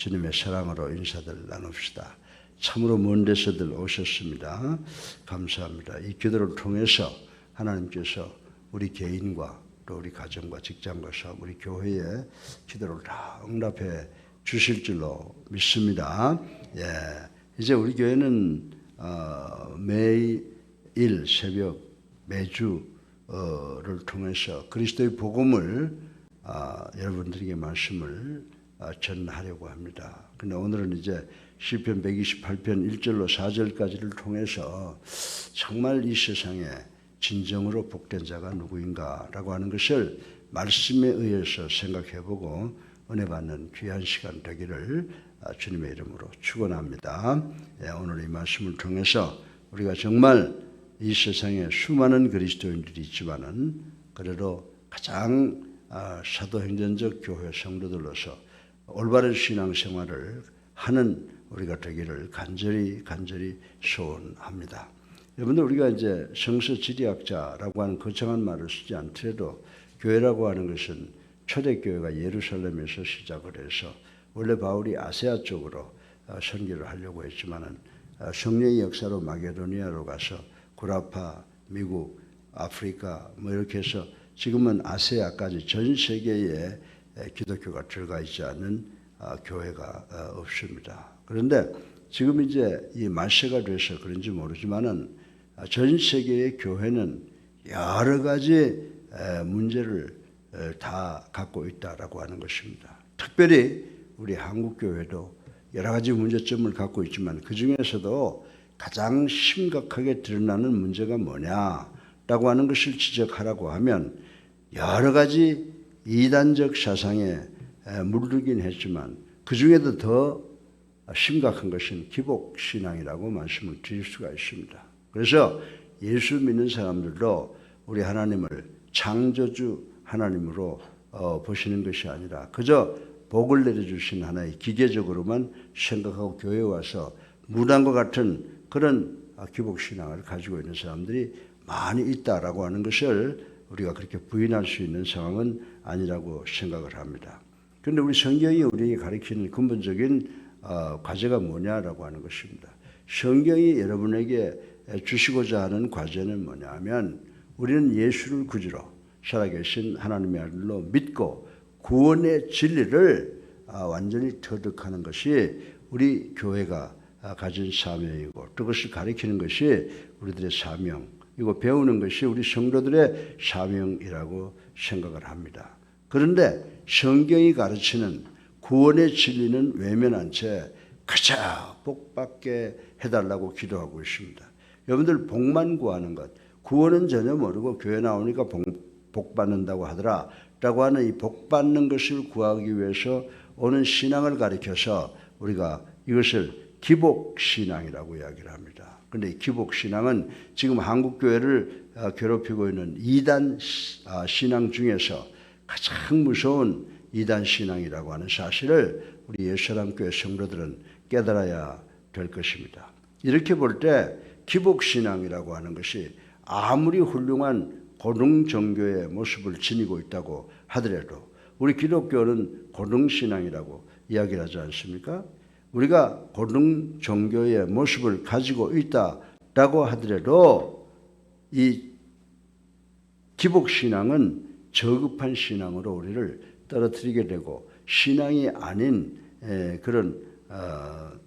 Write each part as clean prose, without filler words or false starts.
주님의 사랑으로 인사들 나눕시다. 참으로 먼 데서들 오셨습니다. 감사합니다. 이 기도를 통해서 하나님께서 우리 개인과 또 우리 가정과 직장과 사업, 우리 교회의 기도를 다 응답해 주실 줄로 믿습니다. 예, 이제 우리 교회는 매일 새벽 매주를 통해서 그리스도의 복음을 여러분들에게 말씀을 전하려고 합니다. 근데 오늘은 이제 시편 128편 1절로 4절까지를 통해서 정말 이 세상에 진정으로 복된 자가 누구인가라고 하는 것을 말씀에 의해서 생각해보고 은혜 받는 귀한 시간 되기를 주님의 이름으로 축원합니다. 오늘 이 말씀을 통해서 우리가 정말 이 세상에 수많은 그리스도인들이 있지만은 그래도 가장 사도행전적 교회 성도들로서 올바른 신앙생활을 하는 우리가 되기를 간절히 소원합니다. 여러분들 우리가 이제 성서 지리학자라고 하는 거창한 말을 쓰지 않더라도 교회라고 하는 것은 초대교회가 예루살렘에서 시작을 해서 원래 바울이 아세아 쪽으로 선교를 하려고 했지만은 성령의 역사로 마게도니아로 가서 구라파, 미국, 아프리카 뭐 이렇게 해서 지금은 아세아까지 전 세계에 기독교가 들어가 있지 않은 교회가 없습니다. 그런데 지금 이제 이 말세가 돼서 그런지 모르지만은 전 세계의 교회는 여러 가지 문제를 다 갖고 있다라고 하는 것입니다. 특별히 우리 한국 교회도 여러 가지 문제점을 갖고 있지만 그 중에서도 가장 심각하게 드러나는 문제가 뭐냐라고 하는 것을 지적하라고 하면 여러 가지 이단적 사상에 물들긴 했지만 그 중에도 더 심각한 것은 기복신앙이라고 말씀을 드릴 수가 있습니다. 그래서 예수 믿는 사람들도 우리 하나님을 창조주 하나님으로 보시는 것이 아니라 그저 복을 내려주신 하나의 기계적으로만 생각하고 교회에 와서 무당과 같은 그런 기복신앙을 가지고 있는 사람들이 많이 있다라고 하는 것을 우리가 그렇게 부인할 수 있는 상황은 아니라고 생각을 합니다. 그런데 우리 성경이 우리에게 가르치는 근본적인 과제가 뭐냐라고 하는 것입니다. 성경이 여러분에게 주시고자 하는 과제는 뭐냐 하면 우리는 예수를 구주로 살아계신 하나님의 아들로 믿고 구원의 진리를 완전히 터득하는 것이 우리 교회가 가진 사명이고 그것을 가르치는 것이 우리들의 사명이고 배우는 것이 우리 성도들의 사명이라고 생각을 합니다. 그런데 성경이 가르치는 구원의 진리는 외면한 채 그저 복받게 해달라고 기도하고 있습니다. 여러분들 복만 구하는 것, 구원은 전혀 모르고 교회 나오니까 복 받는다고 하더라 라고 하는 이 복 받는 것을 구하기 위해서 오는 신앙을 가리켜서 우리가 이것을 기복신앙이라고 이야기를 합니다. 그런데 이 기복신앙은 지금 한국교회를 괴롭히고 있는 이단 신앙 중에서 가장 무서운 이단 신앙이라고 하는 사실을 우리 예수사랑교회 성도들은 깨달아야 될 것입니다. 이렇게 볼 때 기복신앙이라고 하는 것이 아무리 훌륭한 고등정교의 모습을 지니고 있다고 하더라도 우리 기독교는 고등신앙이라고 이야기를 하지 않습니까? 우리가 고등정교의 모습을 가지고 있다라고 하더라도 이 기복신앙은 저급한 신앙으로 우리를 떨어뜨리게 되고 신앙이 아닌 그런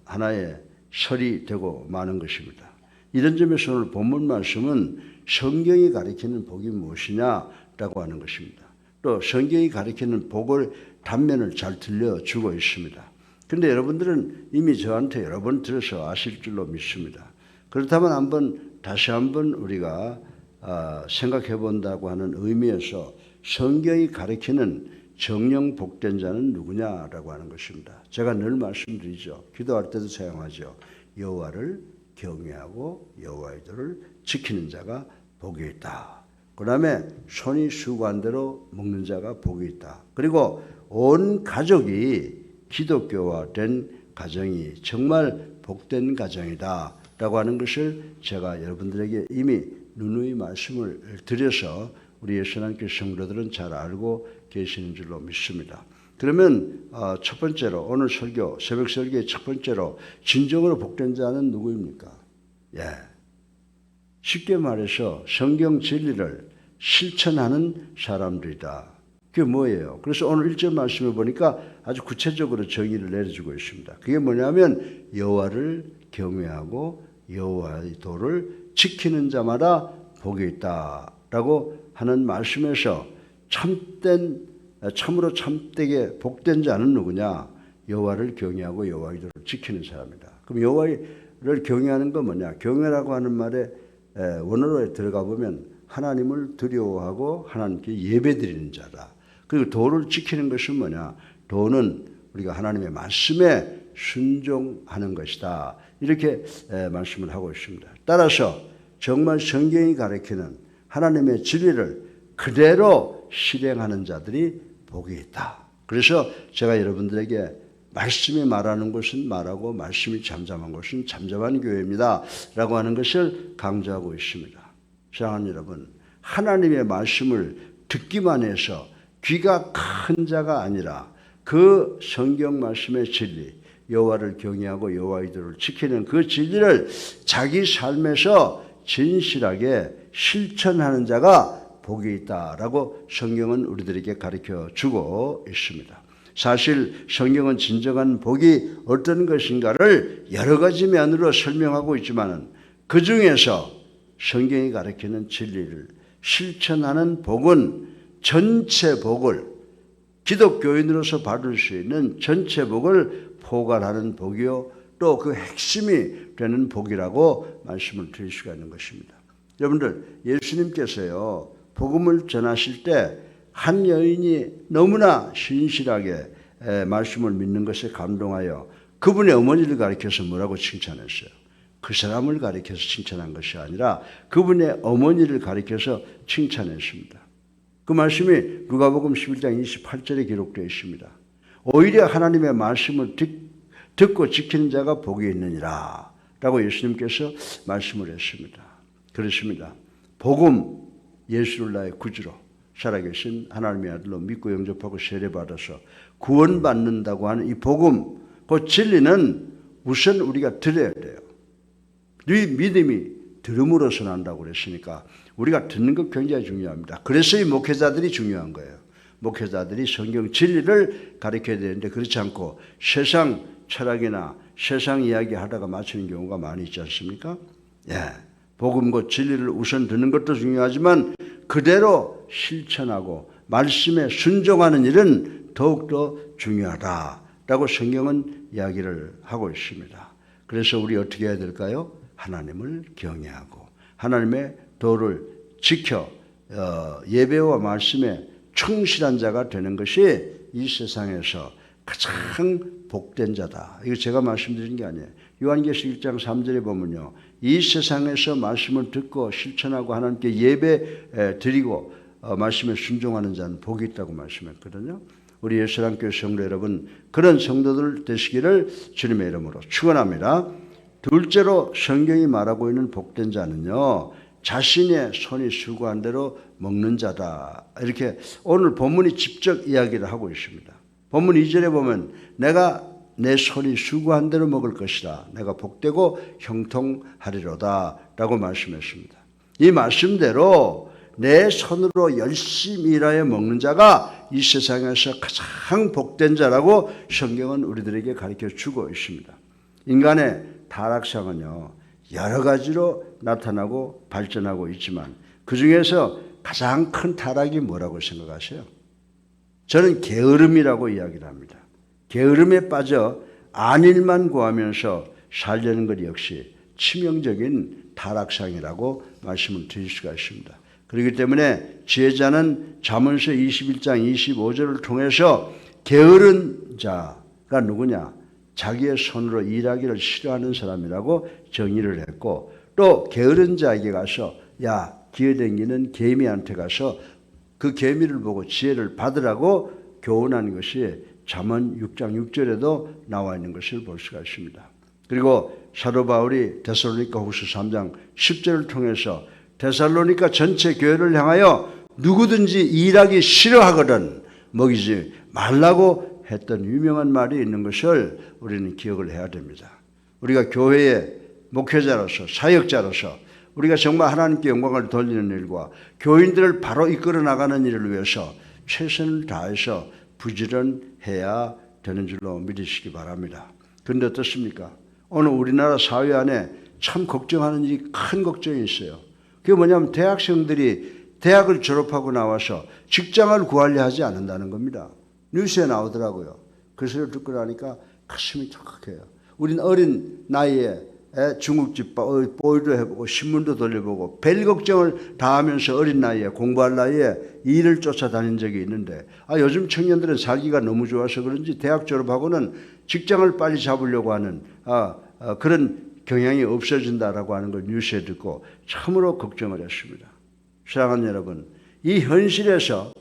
하나의 설이 되고 마는 것입니다. 이런 점에서 오늘 본문 말씀은 성경이 가리키는 복이 무엇이냐라고 하는 것입니다. 또 성경이 가리키는 복을 단면을 잘 들려주고 있습니다. 그런데 여러분들은 이미 저한테 여러 번 들어서 아실 줄로 믿습니다. 그렇다면 다시 한번 우리가 생각해 본다고 하는 의미에서 성경이 가리키는 정령 복된 자는 누구냐라고 하는 것입니다. 제가 늘 말씀드리죠. 기도할 때도 사용하죠. 여호와를 경외하고 여호와의 도를 지키는 자가 복이 있다. 그 다음에 손이 수고한 대로 먹는 자가 복이 있다. 그리고 온 가족이 기독교화된 가정이 정말 복된 가정이다 라고 하는 것을 제가 여러분들에게 이미 누누이 말씀을 드려서 우리 예수님께 성도들은 잘 알고 계시는 줄로 믿습니다. 그러면 첫 번째로 오늘 설교, 새벽 설교의 첫 번째로 진정으로 복된 자는 누구입니까? 예. 쉽게 말해서 성경 진리를 실천하는 사람들이다. 그게 뭐예요? 그래서 오늘 1절 말씀을 보니까 아주 구체적으로 정의를 내려주고 있습니다. 그게 뭐냐면 여호와를 경외하고 여호와의 도를 지키는 자마다 복이 있다라고 하는 말씀에서 참으로 참되게 복된 자는 누구냐? 여호와를 경외하고 여호와의 도를 지키는 사람이다. 그럼 여호와를 경외하는 건 뭐냐? 경외라고 하는 말에 원어로에 들어가 보면 하나님을 두려워하고 하나님께 예배드리는 자다. 그리고 도를 지키는 것은 뭐냐? 도는 우리가 하나님의 말씀에 순종하는 것이다. 이렇게 말씀을 하고 있습니다. 따라서 정말 성경이 가르치는 하나님의 진리를 그대로 실행하는 자들이 복이 있다. 그래서 제가 여러분들에게 말씀이 말하는 것은 말하고 말씀이 잠잠한 것은 잠잠한 교회입니다 라고 하는 것을 강조하고 있습니다. 사랑하는 여러분, 하나님의 말씀을 듣기만 해서 귀가 큰 자가 아니라 그 성경 말씀의 진리, 여호와를 경외하고 여호와의 도를 지키는 그 진리를 자기 삶에서 진실하게 실천하는 자가 복이 있다라고 성경은 우리들에게 가르쳐 주고 있습니다. 사실 성경은 진정한 복이 어떤 것인가를 여러 가지 면으로 설명하고 있지만 그 중에서 성경이 가르치는 진리를 실천하는 복은 전체 복을 기독교인으로서 받을 수 있는 전체 복을 포괄하는 복이요 또 그 핵심이 되는 복이라고 말씀을 드릴 수가 있는 것입니다. 여러분들 예수님께서요 복음을 전하실 때 한 여인이 너무나 신실하게 말씀을 믿는 것에 감동하여 그분의 어머니를 가리켜서 뭐라고 칭찬했어요? 그 사람을 가리켜서 칭찬한 것이 아니라 그분의 어머니를 가리켜서 칭찬했습니다. 그 말씀이 누가복음 11장 28절에 기록되어 있습니다. 오히려 하나님의 말씀을 듣고 지키는 자가 복이 있느니라 라고 예수님께서 말씀을 했습니다. 그렇습니다. 복음, 예수를 나의 구주로 살아계신 하나님의 아들로 믿고 영접하고 세례받아서 구원받는다고 하는 이 복음, 그 진리는 우선 우리가 들어야 돼요. 네 믿음이 들음으로서 난다고 그랬으니까 우리가 듣는 것 굉장히 중요합니다. 그래서 이 목회자들이 중요한 거예요. 목회자들이 성경 진리를 가르쳐야 되는데 그렇지 않고 세상 철학이나 세상 이야기 하다가 마치는 경우가 많이 있지 않습니까? 예. 복음과 진리를 우선 듣는 것도 중요하지만 그대로 실천하고 말씀에 순종하는 일은 더욱더 중요하다라고 성경은 이야기를 하고 있습니다. 그래서 우리 어떻게 해야 될까요? 하나님을 경외하고 하나님의 도를 지켜 예배와 말씀에 충실한 자가 되는 것이 이 세상에서 가장 복된 자다. 이거 제가 말씀드린 게 아니에요. 요한계시록 1장 3절에 보면요. 이 세상에서 말씀을 듣고 실천하고 하나님께 예배 드리고 말씀에 순종하는 자는 복이 있다고 말씀했거든요. 우리 예수랑교회 성도 여러분, 그런 성도들 되시기를 주님의 이름으로 축원합니다. 둘째로 성경이 말하고 있는 복된 자는요. 자신의 손이 수고한 대로 먹는 자다. 이렇게 오늘 본문이 직접 이야기를 하고 있습니다. 본문 2절에 보면 내가 내 손이 수고한 대로 먹을 것이다. 내가 복되고 형통하리로다 라고 말씀했습니다. 이 말씀대로 내 손으로 열심히 일하여 먹는 자가 이 세상에서 가장 복된 자라고 성경은 우리들에게 가르쳐 주고 있습니다. 인간의 타락상은요 여러 가지로 나타나고 발전하고 있지만 그 중에서 가장 큰 타락이 뭐라고 생각하세요? 저는 게으름이라고 이야기를 합니다. 게으름에 빠져 안일만 구하면서 살려는 것 역시 치명적인 타락상이라고 말씀을 드릴 수가 있습니다. 그렇기 때문에 지혜자는 잠언서 21장 25절을 통해서 게으른 자가 누구냐? 자기의 손으로 일하기를 싫어하는 사람이라고 정의를 했고 또 게으른 자에게 가서 야 기어다니는 개미한테 가서 그 개미를 보고 지혜를 받으라고 교훈하는 것이 잠언 6장 6절에도 나와 있는 것을 볼 수가 있습니다. 그리고 사도 바울이 데살로니가 후서 3장 10절을 통해서 데살로니가 전체 교회를 향하여 누구든지 일하기 싫어하거든 먹이지 말라고 했던 유명한 말이 있는 것을 우리는 기억을 해야 됩니다. 우리가 교회의 목회자로서 사역자로서 우리가 정말 하나님께 영광을 돌리는 일과 교인들을 바로 이끌어 나가는 일을 위해서 최선을 다해서 부지런해야 되는 줄로 믿으시기 바랍니다. 그런데 어떻습니까? 오늘 우리나라 사회 안에 참 걱정하는 일이 큰 걱정이 있어요. 그게 뭐냐면 대학생들이 대학을 졸업하고 나와서 직장을 구하려 하지 않는다는 겁니다. 뉴스에 나오더라고요. 그 소리를 듣고 나니까 가슴이 턱해요. 우린 어린 나이에 중국집 보이도 해보고 신문도 돌려보고 별 걱정을 다 하면서 어린 나이에 공부할 나이에 일을 쫓아다닌 적이 있는데 요즘 청년들은 살기가 너무 좋아서 그런지 대학 졸업하고는 직장을 빨리 잡으려고 하는 그런 경향이 없어진다라고 하는 걸 뉴스에 듣고 참으로 걱정을 했습니다. 사랑하는 여러분, 이 현실에서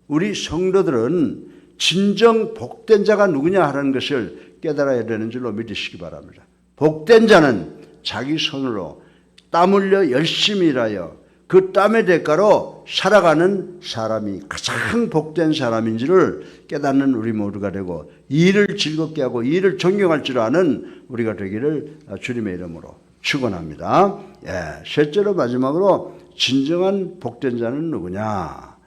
우리 성도들은 진정 복된 자가 누구냐 하는 것을 깨달아야 되는 줄로 믿으시기 바랍니다. 복된 자는 자기 손으로 땀 흘려 열심히 일하여 그 땀의 대가로 살아가는 사람이 가장 복된 사람인지를 깨닫는 우리 모두가 되고 일을 즐겁게 하고 일을 존경할 줄 아는 우리가 되기를 주님의 이름으로 축원합니다. 셋째로 마지막으로 진정한 복된 자는 누구냐?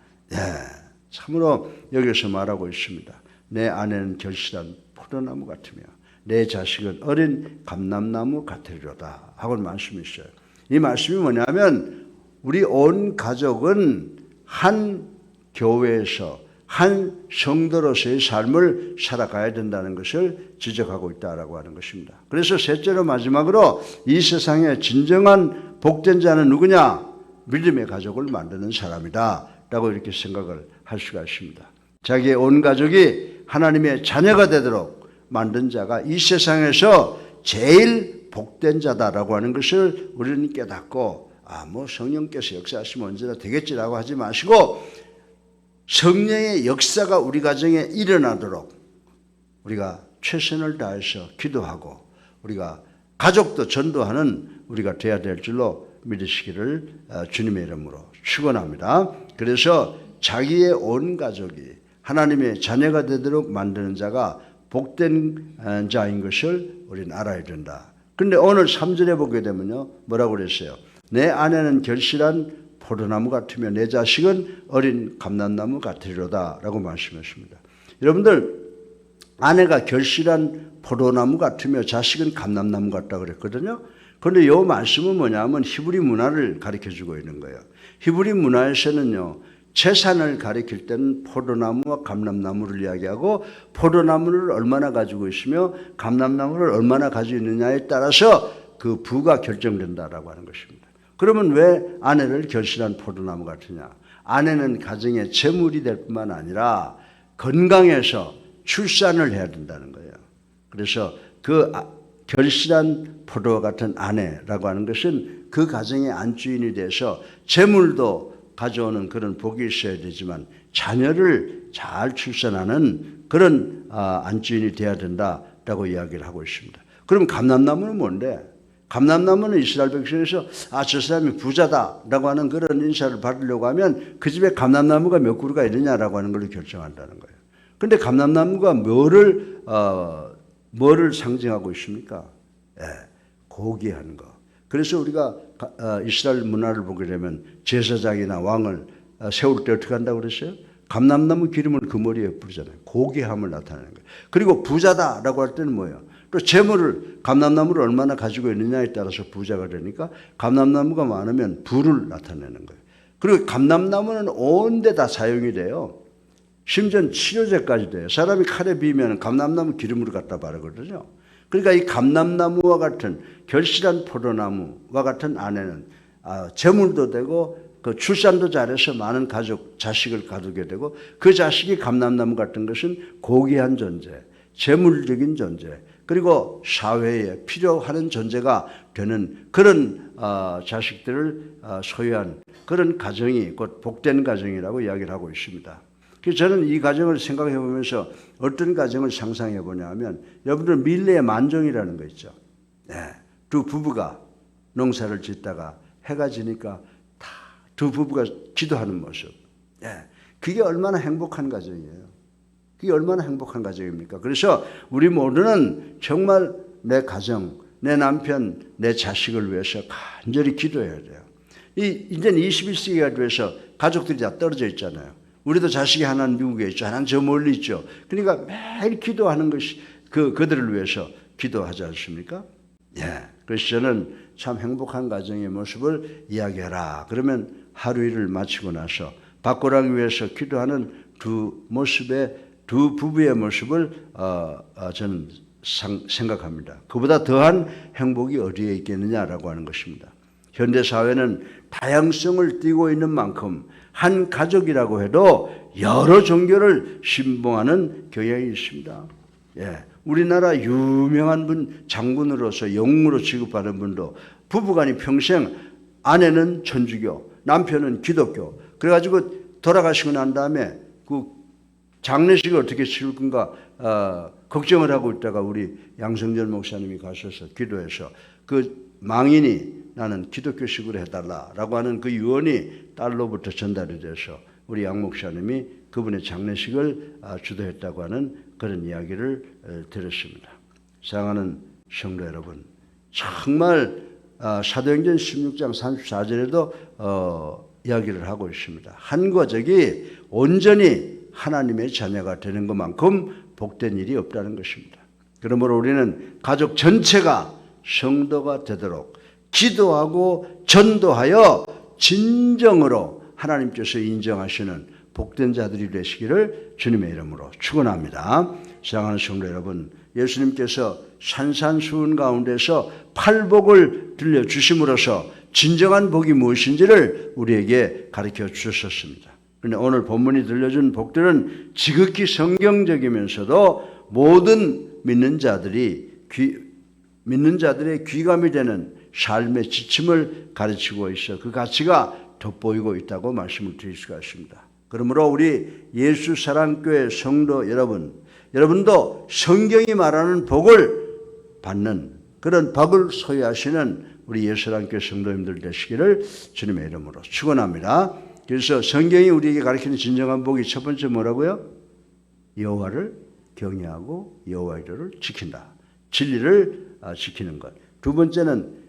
참으로 여기서 말하고 있습니다. 내 아내는 결실한 포도나무 같으며 내 자식은 어린 감람나무 같으리로다 하고 말씀이 있어요. 이 말씀이 뭐냐면 우리 온 가족은 한 교회에서 한 성도로서의 삶을 살아가야 된다는 것을 지적하고 있다라고 하는 것입니다. 그래서 셋째로 마지막으로 이 세상에 진정한 복된 자는 누구냐? 믿음의 가족을 만드는 사람이다 라고 이렇게 생각을 할 수가 있습니다. 자기의 온 가족이 하나님의 자녀가 되도록 만든 자가 이 세상에서 제일 복된 자다라고 하는 것을 우리는 깨닫고 성령께서 역사하시면 언제나 되겠지라고 하지 마시고 성령의 역사가 우리 가정에 일어나도록 우리가 최선을 다해서 기도하고 우리가 가족도 전도하는 우리가 되어야 될 줄로 믿으시기를 주님의 이름으로 축원합니다. 그래서 자기의 온 가족이 하나님의 자녀가 되도록 만드는 자가 복된 자인 것을 우리는 알아야 된다. 그런데 오늘 3절에 보게 되면요. 뭐라고 그랬어요? 내 아내는 결실한 포도나무 같으며 내 자식은 어린 감람나무 같으리로다 라고 말씀했습니다. 여러분들 아내가 결실한 포도나무 같으며 자식은 감람나무 같다고 그랬거든요. 그런데 이 말씀은 뭐냐면 히브리 문화를 가르쳐주고 있는 거예요. 히브리 문화에서는요. 재산을 가리킬 때는 포도나무와 감람나무를 이야기하고 포도나무를 얼마나 가지고 있으며 감람나무를 얼마나 가지고 있느냐에 따라서 그 부가 결정된다라고 하는 것입니다. 그러면 왜 아내를 결실한 포도나무 같으냐? 아내는 가정의 재물이 될 뿐만 아니라 건강해서 출산을 해야 된다는 거예요. 그래서 그 결실한 포도와 같은 아내라고 하는 것은 그 가정의 안주인이 돼서 재물도 가져오는 그런 복이 있어야 되지만 자녀를 잘 출산하는 그런 안주인이 되어야 된다라고 이야기를 하고 있습니다. 그럼 감람나무는 뭔데? 감람나무는 이스라엘 백성에서 저 사람이 부자다라고 하는 그런 인사를 받으려고 하면 그 집에 감람나무가 몇 그루가 있느냐라고 하는 걸 결정한다는 거예요. 그런데 감람나무가 뭐를 상징하고 있습니까? 고귀한 거. 그래서 우리가 이스라엘 문화를 보게 되면 제사장이나 왕을 세울 때 어떻게 한다고 그랬어요? 감람나무 기름을 그 머리에 뿌리잖아요. 고귀함을 나타내는 거예요. 그리고 부자다라고 할 때는 뭐예요? 또 재물을 감람나무를 얼마나 가지고 있느냐에 따라서 부자가 되니까 감람나무가 많으면 부를 나타내는 거예요. 그리고 감람나무는 온 데 다 사용이 돼요. 심지어 치료제까지 돼요. 사람이 칼에 비면 감람나무 기름으로 갖다 바르거든요. 그러니까 이 감람나무와 같은 결실한 포도나무와 같은 아내는 재물도 되고 그 출산도 잘해서 많은 가족, 자식을 가두게 되고 그 자식이 감람나무 같은 것은 고귀한 존재, 재물적인 존재, 그리고 사회에 필요하는 존재가 되는 그런 자식들을 소유한 그런 가정이 곧 복된 가정이라고 이야기를 하고 있습니다. 그래서 저는 이 가정을 생각해 보면서 어떤 가정을 상상해 보냐면 여러분들 밀레의 만종이라는 거 있죠. 두 부부가 농사를 짓다가 해가 지니까 두 부부가 기도하는 모습. 그게 얼마나 행복한 가정이에요. 그게 얼마나 행복한 가정입니까? 그래서 우리 모두는 정말 내 가정, 내 남편, 내 자식을 위해서 간절히 기도해야 돼요. 이제는 21세기가 돼서 가족들이 다 떨어져 있잖아요. 우리도 자식이 하나는 미국에 있죠. 하나는 저 멀리 있죠. 그러니까 매일 기도하는 것이 그들을 위해서 기도하지 않습니까? 예. 그래서 저는 참 행복한 가정의 모습을 이야기해라. 그러면 하루 일을 마치고 나서 박고랑 위해서 기도하는 두 부부의 모습을 저는 생각합니다. 그보다 더한 행복이 어디에 있겠느냐라고 하는 것입니다. 현대 사회는 다양성을 띠고 있는 만큼 한 가족이라고 해도 여러 종교를 신봉하는 경향이 있습니다. 예, 우리나라 유명한 분 장군으로서 영웅으로 취급하는 분도 부부간이 평생 아내는 천주교, 남편은 기독교. 그래가지고 돌아가시고 난 다음에 그 장례식을 어떻게 치를 건가 걱정을 하고 있다가 우리 양성전 목사님이 가셔서 기도해서 그 망인이 나는 기독교식으로 해달라라고 하는 그 유언이 딸로부터 전달이 돼서 우리 양 목사님이 그분의 장례식을 주도했다고 하는 그런 이야기를 들었습니다. 사랑하는 성도 여러분, 정말 사도행전 16장 34절에도 이야기를 하고 있습니다. 한 가족이 온전히 하나님의 자녀가 되는 것만큼 복된 일이 없다는 것입니다. 그러므로 우리는 가족 전체가 성도가 되도록 기도하고 전도하여 진정으로 하나님께서 인정하시는 복된 자들이 되시기를 주님의 이름으로 축원합니다. 사랑하는 성도 여러분, 예수님께서 산산수훈 가운데서 팔복을 들려주심으로써 진정한 복이 무엇인지를 우리에게 가르쳐 주셨습니다. 그런데 오늘 본문이 들려준 복들은 지극히 성경적이면서도 모든 믿는 자들의 귀감이 되는 삶의 지침을 가르치고 있어 그 가치가 돋보이고 있다고 말씀을 드릴 수가 있습니다. 그러므로 우리 예수사랑교회 성도 여러분도 성경이 말하는 복을 받는 그런 복을 소유하시는 우리 예수사랑교회 성도님들 되시기를 주님의 이름으로 축원합니다. 그래서 성경이 우리에게 가르치는 진정한 복이 첫 번째 뭐라고요? 여호와를 경외하고 여호와의 도를 지킨다. 진리를 지키는 것. 두 번째는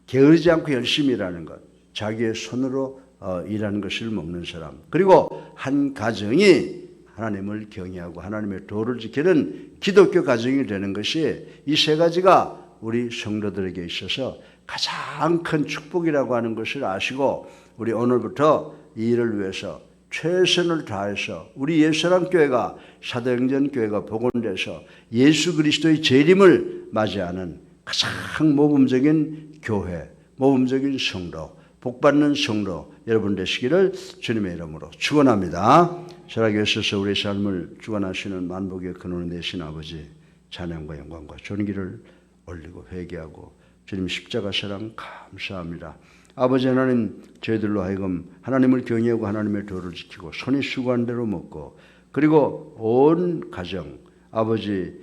게으르지 않고 열심히 일하는 것. 자기의 손으로 일하는 것을 먹는 사람. 그리고 한 가정이 하나님을 경외하고 하나님의 도를 지키는 기독교 가정이 되는 것이 이 세 가지가 우리 성도들에게 있어서 가장 큰 축복이라고 하는 것을 아시고 우리 오늘부터 이 일을 위해서 최선을 다해서 우리 예수사랑교회가 사도행전 교회가 복원돼서 예수 그리스도의 재림을 맞이하는 가장 모범적인 교회, 모범적인 성도, 복받는 성도 여러분 되시기를 주님의 이름으로 축원합니다. 살아계셔서 있어서 우리 삶을 주관하시는 만복의 근원이 되신 아버지, 찬양과 영광과 존귀를 올리고 회개하고 주님 십자가 사랑 감사합니다. 아버지 하나님, 저희들로 하여금 하나님을 경외하고 하나님의 도를 지키고 손이 수고한 대로 먹고 그리고 온 가정 아버지의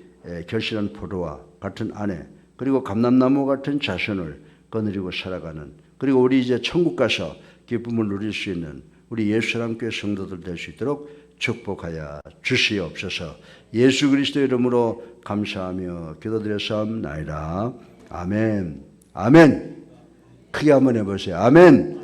결실한 포도와 같은 아내 그리고 감람나무 같은 자손을 거느리고 살아가는 그리고 우리 이제 천국 가서 기쁨을 누릴 수 있는 우리 예수사랑교회 성도들 될 수 있도록 축복하여 주시옵소서. 예수 그리스도의 이름으로 감사하며 기도드렸사옵나이다. 아멘. 아멘. 크게 한번 해보세요. 아멘.